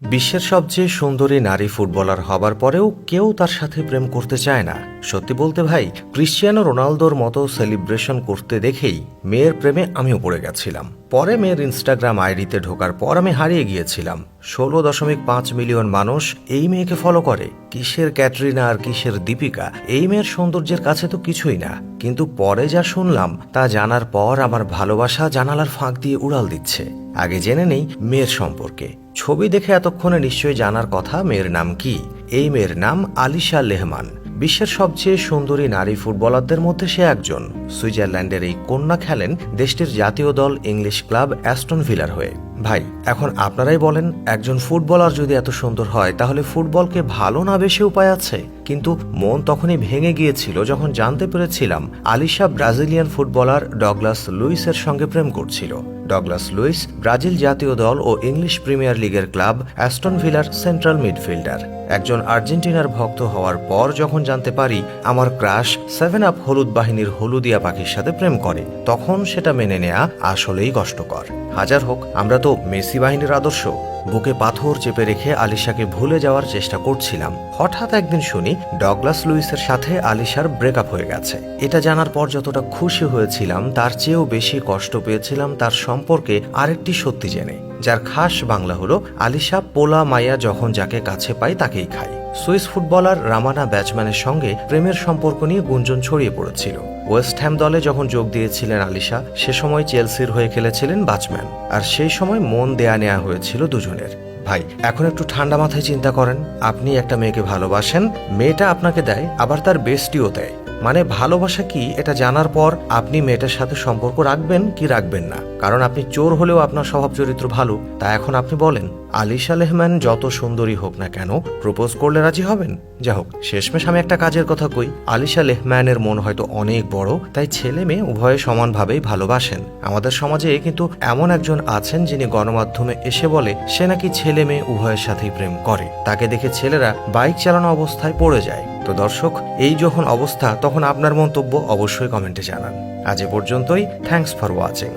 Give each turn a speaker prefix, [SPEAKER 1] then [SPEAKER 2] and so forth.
[SPEAKER 1] বিশ্বের সবচেয়ে সুন্দরী নারী ফুটবলার হবার পরেও কেউ তার সাথে প্রেম করতে চায় না। সত্যি বলতে ভাই, ক্রিশ্চিয়ানো রোনালদোর মতো সেলিব্রেশন করতে দেখেই মেয়ের প্রেমে আমিও পড়ে গেছিলাম। পরে মেয়ের ইনস্টাগ্রাম আইডিতে ঢোকার পর আমি হারিয়ে গিয়েছিলাম। 16.5 মিলিয়ন মানুষ এই মেয়েকে ফলো করে। কিসের ক্যাটরিনা আর কিসের দীপিকা, এই মেয়ের সৌন্দর্যের কাছে তো কিছুই না। কিন্তু পরে যা শুনলাম তা জানার পর আমার ভালোবাসা জানালার ফাঁক দিয়ে উড়াল দিচ্ছে। আগে জেনে নেই মেয়ের সম্পর্কে। ছবি দেখে এতক্ষণে নিশ্চয়ই জানার কথা মেয়ের নাম কি। এই মেয়ের নাম আলিশা লেহমান। বিশ্বের সবচেয়ে সুন্দরী নারী ফুটবলারদের মধ্যে সে একজন। সুইজারল্যান্ডের এই কন্যা খেলেন দেশটির জাতীয় দল ইংলিশ ক্লাব অ্যাস্টন ভিলার হয়ে। ভাই, এখন আপনারাই বলেন, একজন ফুটবলার যদি এত সুন্দর হয় তাহলে ফুটবলকে ভালো না বেশি উপায় আছে? কিন্তু মন তখনই ভেঙে গিয়েছিল যখন জানতে পেরেছিলাম আলিশা ব্রাজিলিয়ান ফুটবলার ডগলাস লুইসের সঙ্গে প্রেম করছিল। ডগলাস লুইস ব্রাজিল জাতীয় দল ও ইংলিশ প্রিমিয়ার লিগের ক্লাব অ্যাস্টন ভিলার সেন্ট্রাল মিডফিল্ডার। একজন আর্জেন্টিনার ভক্ত হওয়ার পর যখন জানতে পারি আমার ক্রাশ 7 আপ হলুদ বাহিনীর হলুদিয়া পাখির সাথে প্রেম করে, তখন সেটা মেনে নেওয়া আসলেই কষ্টকর। হাজার হোক, আমরা তো মেসি বাহিনীর আদর্শ। বুকে পাথর চেপে রেখে আলিশাকে ভুলে যাওয়ার চেষ্টা করছিলাম। হঠাৎ একদিন শুনি ডগলাস লুইসের সাথে আলিশার ব্রেকআপ হয়ে গেছে। এটা জানার পর যতটা খুশি হয়েছিলাম তার চেয়েও বেশি কষ্ট পেয়েছিলাম তার সম্পর্কে আরেকটি সত্যি জেনে, যার খাস বাংলা হলো আলিশা পোলা মাইয়া যখন যাকে কাছে পায় তাকেই খায়। সুইস ফুটবলার রামানা ব্যাচম্যানের সঙ্গে প্রেমের সম্পর্ক নিয়ে গুঞ্জন ছড়িয়ে পড়েছিল। ওয়েস্ট হ্যাম দলে যখন যোগ দিয়েছিলেন আলিশা, সে সময় চেলসির হয়ে খেলেছিলেন বাচম্যান। আর সেই সময় মন দেয়া নেয়া হয়েছিল দুজনের। ভাই, এখন একটু ঠান্ডা মাথায় চিন্তা করেন। আপনি একটা মেয়েকে ভালোবাসেন, মেয়েটা আপনাকে দেয়, আবার তার বেস্টিও দেয়। মানে ভালোবাসা কি এটা জানার পর আপনি মেয়েটার সাথে সম্পর্ক রাখবেন কি রাখবেন না? কারণ আপনি চোর হলেও আপনার স্বভাব চরিত্র ভালো। তা এখন আপনি বলেন, আলিশা লেহমান যত সুন্দরী হোক না কেন, প্রপোজ করলে রাজি হবেন? যা হোক, শেষমেশ আমি একটা কাজের কথা কই। আলিশা লেহমানের মন হয়তো অনেক বড়, তাই ছেলে মেয়ে উভয়ে সমানভাবেই ভালোবাসেন। আমাদের সমাজে কিন্তু এমন একজন আছেন যিনি গণমাধ্যমে এসে বলে সে নাকি ছেলে মেয়ে উভয়ের সাথেই প্রেম করে। তাকে দেখে ছেলেরা বাইক চালানো অবস্থায় পড়ে যায়। তো দর্শক, এই যখন অবস্থা তখন আপনার মন্তব্য অবশ্যই কমেন্টে জানান। আজ এ পর্যন্তই। Thanks for watching.